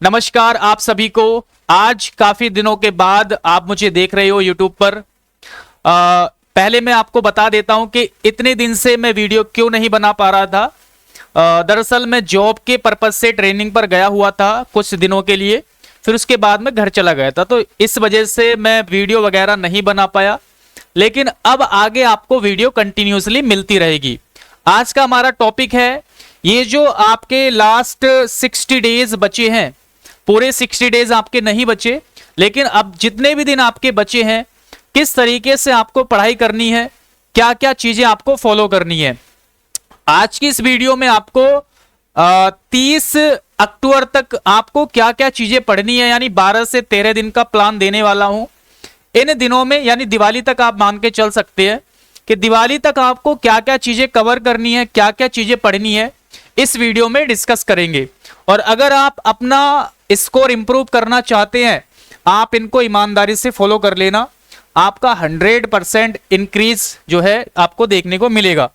नमस्कार आप सभी को। आज काफी दिनों के बाद आप मुझे देख रहे हो YouTube पर। पहले मैं आपको बता देता हूं कि इतने दिन से मैं वीडियो क्यों नहीं बना पा रहा था। दरअसल मैं जॉब के पर्पज से ट्रेनिंग पर गया हुआ था कुछ दिनों के लिए, फिर उसके बाद मैं घर चला गया था, तो इस वजह से मैं वीडियो वगैरह नहीं बना पाया। लेकिन अब आगे आपको वीडियो कंटिन्यूसली मिलती रहेगी। आज का हमारा टॉपिक है, ये जो आपके लास्ट 60 डेज बचे हैं, पूरे 60 डेज आपके नहीं बचे, लेकिन अब जितने भी दिन आपके बचे हैं, किस तरीके से आपको पढ़ाई करनी है, क्या क्या चीजें आपको फॉलो करनी है। आज की इस वीडियो में आपको 30 अक्टूबर तक आपको क्या क्या चीजें पढ़नी है, यानी 12 से 13 दिन का प्लान देने वाला हूं। इन दिनों में यानी दिवाली तक आप मान के चल सकते हैं कि दिवाली तक आपको क्या क्या चीजें कवर करनी है, क्या क्या चीजें पढ़नी है, इस वीडियो में डिस्कस करेंगे। और अगर आप अपना स्कोर इंप्रूव करना चाहते हैं, आप इनको ईमानदारी से फॉलो कर लेना, आपका 100% इंक्रीज जो है आपको देखने को मिलेगा।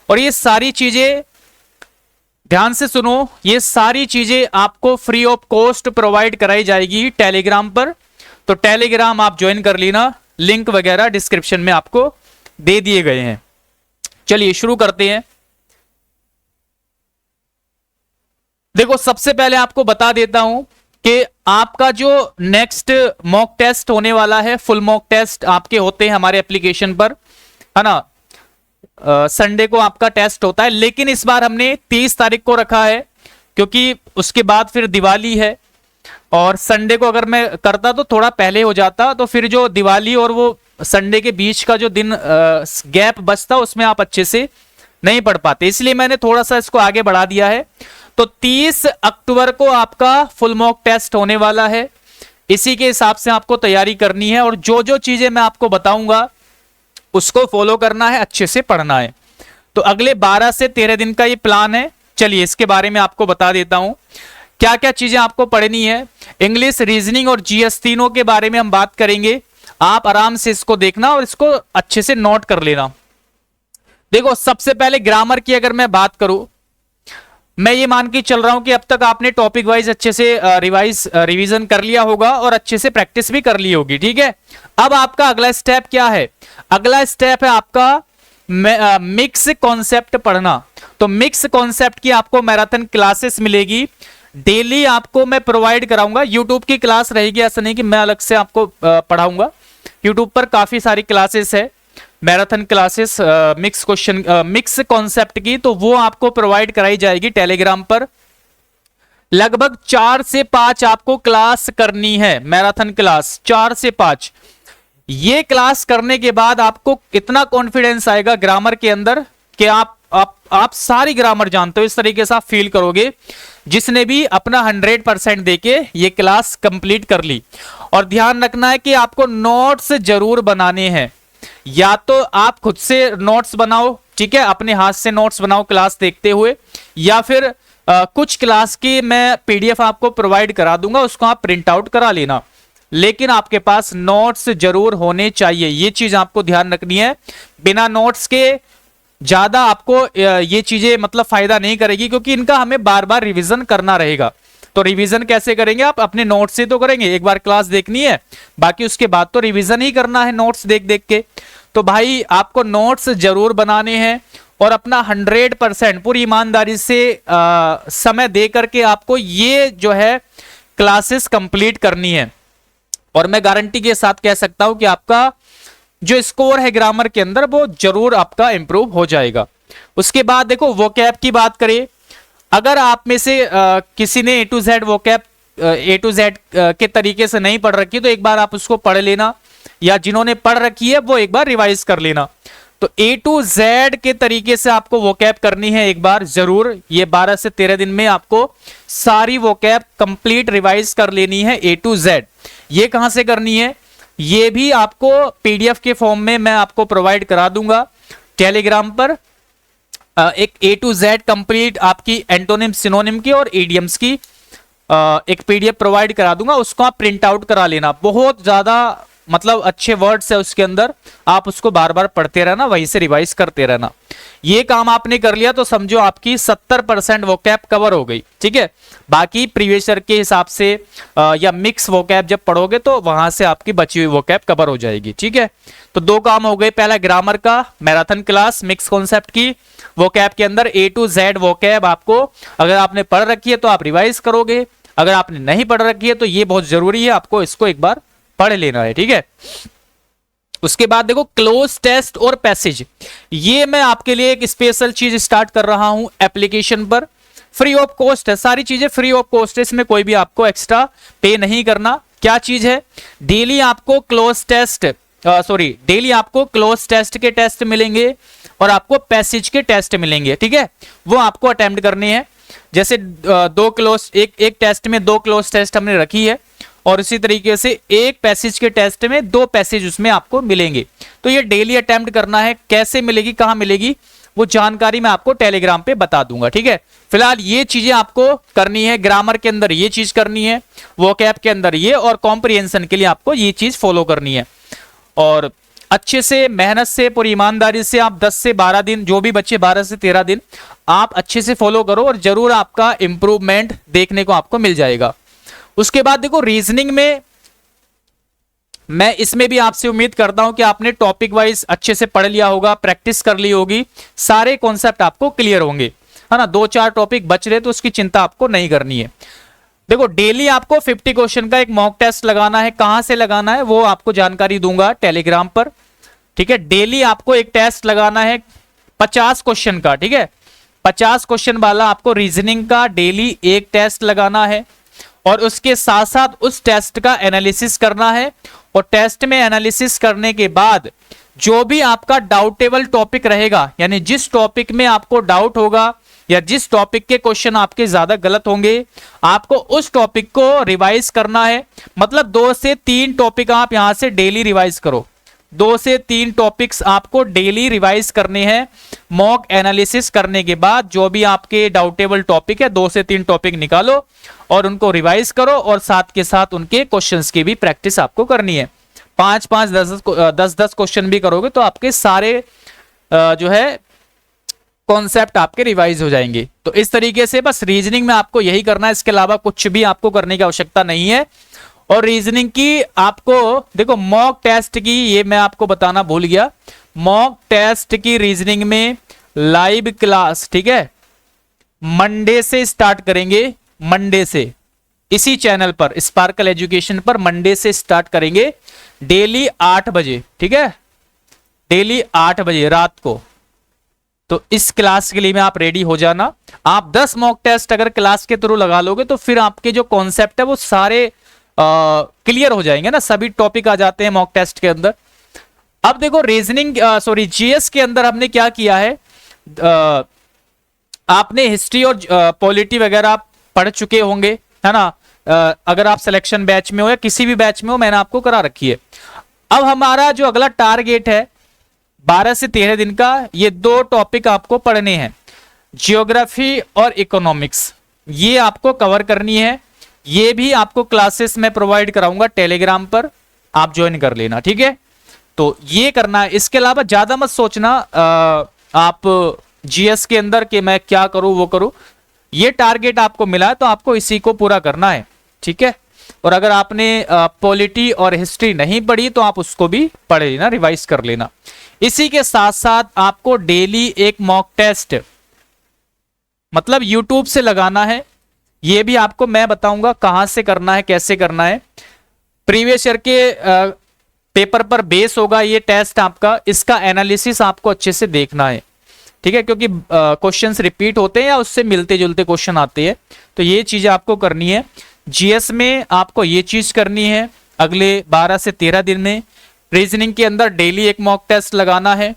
और ये सारी चीजें ध्यान से सुनो, ये सारी चीजें आपको फ्री ऑफ कॉस्ट प्रोवाइड कराई जाएगी टेलीग्राम पर। तो टेलीग्राम आप ज्वाइन कर लेना, लिंक वगैरह डिस्क्रिप्शन में आपको दे दिए गए हैं। चलिए शुरू करते हैं। देखो, सबसे पहले आपको बता देता हूं कि आपका जो नेक्स्ट मॉक टेस्ट होने वाला है, फुल मॉक टेस्ट आपके होते हैं हमारे एप्लीकेशन पर, है ना। संडे को आपका टेस्ट होता है, लेकिन इस बार हमने 30 तारीख को रखा है क्योंकि उसके बाद फिर दिवाली है। और संडे को अगर मैं करता तो थोड़ा पहले हो जाता, तो फिर जो दिवाली और वो संडे के बीच का जो दिन गैप बचता, उसमें आप अच्छे से नहीं पढ़ पाते, इसलिए मैंने थोड़ा सा इसको आगे बढ़ा दिया है। तो 30 अक्टूबर को आपका फुल मॉक टेस्ट होने वाला है, इसी के हिसाब से आपको तैयारी करनी है। और जो जो चीजें मैं आपको बताऊंगा उसको फॉलो करना है, अच्छे से पढ़ना है। तो अगले 12 से 13 दिन का ये प्लान है। चलिए इसके बारे में आपको बता देता हूं क्या क्या चीजें आपको पढ़नी है। इंग्लिश, रीजनिंग और जीएस तीनों के बारे में हम बात करेंगे। आप आराम से इसको देखना और इसको अच्छे से नोट कर लेना। देखो, सबसे पहले ग्रामर की अगर मैं बात करूं, मैं ये मान के चल रहा हूं कि अब तक आपने टॉपिक वाइज अच्छे से रिवीजन कर लिया होगा और अच्छे से प्रैक्टिस भी कर ली होगी, ठीक है। अब आपका अगला स्टेप क्या है? अगला स्टेप है आपका मिक्स कॉन्सेप्ट पढ़ना। तो मिक्स कॉन्सेप्ट की आपको मैराथन क्लासेस मिलेगी, डेली आपको मैं प्रोवाइड कराऊंगा। यूट्यूब की क्लास रहेगी, ऐसा नहीं कि मैं अलग से आपको पढ़ाऊंगा। यूट्यूब पर काफी सारी क्लासेस है, मैराथन क्लासेस मिक्स कॉन्सेप्ट की, तो वो आपको प्रोवाइड कराई जाएगी टेलीग्राम पर। लगभग 4 से 5 आपको क्लास करनी है, मैराथन क्लास 4 से 5। ये क्लास करने के बाद आपको कितना कॉन्फिडेंस आएगा ग्रामर के अंदर कि आप सारी ग्रामर जानते हो, इस तरीके से आप फील करोगे जिसने भी अपना 100% देके ये क्लास कंप्लीट कर ली। और ध्यान रखना है कि आपको नोट्स जरूर बनाने हैं, या तो आप खुद से नोट्स बनाओ, ठीक है, अपने हाथ से नोट्स बनाओ क्लास देखते हुए, या फिर कुछ क्लास की मैं पीडीएफ आपको प्रोवाइड करा दूंगा, उसको आप प्रिंट आउट करा लेना। लेकिन आपके पास नोट्स जरूर होने चाहिए, ये चीज आपको ध्यान रखनी है। बिना नोट्स के ज्यादा आपको ये चीजें मतलब फायदा नहीं करेगी, क्योंकि इनका हमें बार बार रिवीजन करना रहेगा। तो रिवीजन कैसे करेंगे? आप अपने नोट्स से तो करेंगे, एक बार क्लास देखनी है, बाकी उसके बाद तो रिवीजन ही करना है नोट्स देख देख के। तो भाई आपको नोट्स जरूर बनाने हैं और अपना 100% पूरी ईमानदारी से समय दे करके आपको ये जो है क्लासेस कंप्लीट करनी है। और मैं गारंटी के साथ कह सकता हूं कि आपका जो स्कोर है ग्रामर के अंदर वो जरूर आपका इंप्रूव हो जाएगा। उसके बाद देखो, वोकैब की बात करें, अगर आप में से किसी ने A to Z vocab A to Z के तरीके से नहीं पढ़ रखी, तो एक बार आप उसको पढ़ लेना, या जिन्होंने पढ़ रखी है वो एक बार रिवाइज कर लेना। तो A to Z के तरीके से आपको वोकैब करनी है एक बार जरूर। ये 12 से 13 दिन में आपको सारी वोकैब कंप्लीट रिवाइज कर लेनी है A to Z। ये कहां से करनी है? ये भी आपको पीडीएफ के फॉर्म में मैं आपको प्रोवाइड करा दूंगा टेलीग्राम पर। एक A to Z कंप्लीट आपकी एंटोनिम, सिनोनिम की और इडियम्स की एक पीडीएफ प्रोवाइड करा दूंगा, उसको आप प्रिंट आउट करा लेना। बहुत ज्यादा मतलब अच्छे वर्ड्स है उसके अंदर, आप उसको बार बार पढ़ते रहना, वहीं से रिवाइज करते रहना। ये काम आपने कर लिया तो समझो आपकी 70% वोकैब कवर हो गई, ठीक है। बाकी प्रीवियस ईयर के हिसाब से या मिक्स वोकैब जब पढ़ोगे तो वहां से आपकी बची हुई वोकैब कवर हो जाएगी, ठीक है। तो दो काम हो गए, पहला ग्रामर का मैराथन क्लास मिक्स कॉन्सेप्ट की, वोकैब के अंदर A to Z वोकैब आपको अगर आपने पढ़ रखी है तो आप रिवाइज करोगे, अगर आपने नहीं पढ़ रखी है तो ये बहुत जरूरी है, आपको इसको एक बार पढ़ लेना है, ठीक है। उसके बाद देखो क्लोज टेस्ट और पैसेज, ये मैं आपके लिए एक स्पेशल चीज स्टार्ट कर रहा हूं एप्लीकेशन पर, फ्री ऑफ कॉस्ट है, सारी चीजें फ्री ऑफ कॉस्ट है, इसमें कोई भी आपको एक्स्ट्रा पे नहीं करना। क्या चीज है, डेली आपको क्लोज टेस्ट डेली आपको क्लोज टेस्ट के टेस्ट मिलेंगे और आपको पैसेज के टेस्ट मिलेंगे, ठीक है। वो आपको अटेम्प्ट करने हैं, जैसे दो क्लोज एक टेस्ट में 2 क्लोज टेस्ट हमने रखी है और इसी तरीके से एक पैसेज के टेस्ट में 2 पैसेज उसमें आपको मिलेंगे। तो ये डेली अटेम्प्ट करना है, कैसे मिलेगी कहां मिलेगी वो जानकारी मैं आपको टेलीग्राम पे बता दूंगा, ठीक है। फिलहाल ये चीजें आपको करनी है, ग्रामर के अंदर ये चीज करनी है, वोकैब के अंदर ये, और कॉम्प्रिहेंशन के लिए आपको ये चीज फॉलो करनी है। और अच्छे से मेहनत से पूरी ईमानदारी से आप 10 से 12 दिन, जो भी बच्चे 12 से 13 दिन आप अच्छे से फॉलो करो और जरूर आपका इंप्रूवमेंट देखने को आपको मिल जाएगा। उसके बाद देखो रीजनिंग में मैं इसमें भी आपसे उम्मीद करता हूं कि आपने टॉपिक वाइज अच्छे से पढ़ लिया होगा, प्रैक्टिस कर ली होगी, सारे कॉन्सेप्ट आपको क्लियर होंगे, है ना। 2-4 टॉपिक बच रहे तो उसकी चिंता आपको नहीं करनी है। देखो डेली आपको 50 क्वेश्चन का एक मॉक टेस्ट लगाना है, कहां से लगाना है वो आपको जानकारी दूंगा टेलीग्राम पर, ठीक है। डेली आपको एक टेस्ट लगाना है 50 क्वेश्चन का, ठीक है। 50 क्वेश्चन वाला आपको रीजनिंग का डेली एक टेस्ट लगाना है और उसके साथ साथ उस टेस्ट का एनालिसिस करना है, और टेस्ट में एनालिसिस करने के बाद जो भी आपका डाउटेबल टॉपिक रहेगा, यानी जिस टॉपिक में आपको डाउट होगा या जिस टॉपिक के क्वेश्चन आपके ज्यादा गलत होंगे, आपको उस टॉपिक को रिवाइज करना है। मतलब 2 से 3 टॉपिक आप यहां से डेली रिवाइज करो, 2 से 3 टॉपिक्स आपको डेली रिवाइज करने हैं। मॉक एनालिसिस करने के बाद जो भी आपके डाउटेबल टॉपिक है 2 से 3 टॉपिक निकालो और उनको रिवाइज करो, और साथ के साथ उनके क्वेश्चंस की भी प्रैक्टिस आपको करनी है। 5-5, 10-10 क्वेश्चन भी करोगे तो आपके सारे जो है कॉन्सेप्ट आपके रिवाइज हो जाएंगे। तो इस तरीके से बस रीजनिंग में आपको यही करना है, इसके अलावा कुछ भी आपको करने की आवश्यकता नहीं है। और रीजनिंग की आपको देखो मॉक टेस्ट की, ये मैं आपको बताना भूल गया, मॉक टेस्ट की रीजनिंग में लाइव क्लास, ठीक है, मंडे से स्टार्ट करेंगे, मंडे से इसी चैनल पर स्पार्कल एजुकेशन पर मंडे से स्टार्ट करेंगे डेली 8 बजे, ठीक है, डेली 8 बजे रात को। तो इस क्लास के लिए में आप रेडी हो जाना। आप 10 मॉक टेस्ट अगर क्लास के थ्रू लगा लोगे तो फिर आपके जो कॉन्सेप्ट है वो सारे क्लियर हो जाएंगे ना, सभी टॉपिक आ जाते हैं मॉक टेस्ट के अंदर। अब देखो रीजनिंग जीएस के अंदर हमने क्या किया है, आपने हिस्ट्री और पॉलिटी वगैरह आप पढ़ चुके होंगे, है ना। अगर आप सिलेक्शन बैच में हो या किसी भी बैच में हो, मैंने आपको करा रखी है। अब हमारा जो अगला टारगेट है 12 से 13 दिन का, ये 2 टॉपिक आपको पढ़ने हैं, जियोग्राफी और इकोनॉमिक्स, ये आपको कवर करनी है। ये भी आपको क्लासेस में प्रोवाइड कराऊंगा टेलीग्राम पर, आप ज्वाइन कर लेना, ठीक है। तो ये करना है, इसके अलावा ज्यादा मत सोचना आप जीएस के अंदर कि मैं क्या करूं वो करूं। ये टारगेट आपको मिला है तो आपको इसी को पूरा करना है, ठीक है। और अगर आपने पॉलिटी और हिस्ट्री नहीं पढ़ी तो आप उसको भी पढ़ लेना, रिवाइज कर लेना। इसी के साथ साथ आपको डेली एक मॉक टेस्ट मतलब यूट्यूब से लगाना है, ये भी आपको मैं बताऊंगा कहां से करना है, कैसे करना है। प्रीवियस ईयर के पेपर पर बेस होगा ये टेस्ट आपका, इसका एनालिसिस आपको अच्छे से देखना है, ठीक है, क्योंकि क्वेश्चंस रिपीट होते हैं या उससे मिलते जुलते क्वेश्चन आते हैं, तो ये चीज आपको करनी है। जीएस में आपको ये चीज करनी है अगले 12 से 13 दिन में। रीजनिंग के अंदर डेली एक मॉक टेस्ट लगाना है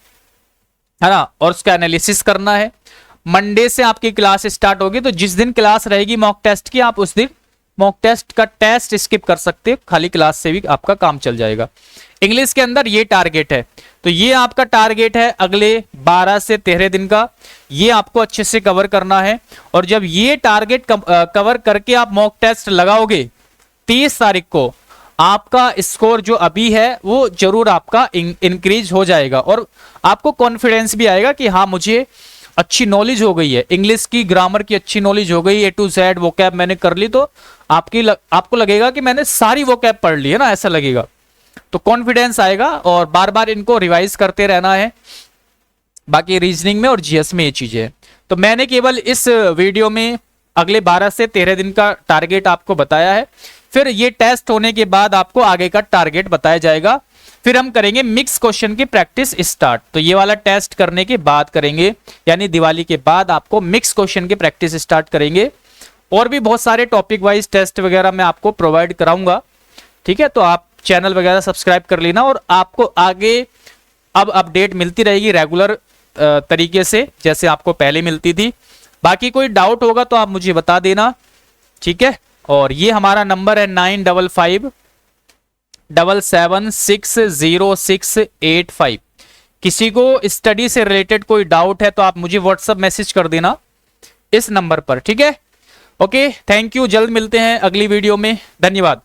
ना, और उसका एनालिसिस करना है। मंडे से आपकी क्लास स्टार्ट होगी, तो जिस दिन क्लास रहेगी मॉक टेस्ट की, आप उस दिन मॉक टेस्ट का टेस्ट स्किप कर सकते हो, खाली क्लास से भी आपका काम चल जाएगा। इंग्लिश के अंदर ये टारगेट है, तो ये आपका टारगेट है अगले 12 से 13 दिन का, ये आपको अच्छे से कवर करना है। और जब ये टारगेट कवर करके आप मॉक टेस्ट लगाओगे 30 तारीख को, आपका स्कोर जो अभी है वो जरूर आपका इंक्रीज हो जाएगा और आपको कॉन्फिडेंस भी आएगा कि हाँ मुझे अच्छी नॉलेज हो गई है, इंग्लिश की ग्रामर की अच्छी नॉलेज हो गई, A to Z वोकैब मैंने कर ली, तो आपको लगेगा कि मैंने सारी वोकैब पढ़ ली है ना, ऐसा लगेगा। तो कॉन्फिडेंस आएगा और बार बार इनको रिवाइज करते रहना है। बाकी रीजनिंग में और जीएस में ये चीजें है। तो मैंने केवल इस वीडियो में अगले 12 से 13 दिन का टारगेट आपको बताया है। फिर ये टेस्ट होने के बाद आपको आगे का टारगेट बताया जाएगा। फिर हम करेंगे मिक्स क्वेश्चन की प्रैक्टिस स्टार्ट। तो ये वाला टेस्ट करने के बाद करेंगे, यानी दिवाली के बाद आपको मिक्स क्वेश्चन की प्रैक्टिस स्टार्ट करेंगे। और भी बहुत सारे टॉपिक वाइज टेस्ट वगैरह मैं आपको प्रोवाइड कराऊंगा, ठीक है। तो आप चैनल वगैरह सब्सक्राइब कर लेना और आपको आगे अब अपडेट मिलती रहेगी रेगुलर तरीके से, जैसे आपको पहले मिलती थी। बाकी कोई डाउट होगा तो आप मुझे बता देना, ठीक है। और ये हमारा नंबर है 9557760685। किसी को स्टडी से रिलेटेड कोई डाउट है तो आप मुझे व्हाट्सएप मैसेज कर देना इस नंबर पर, ठीक है। Okay, thank you. जल्द मिलते हैं अगली वीडियो में। धन्यवाद।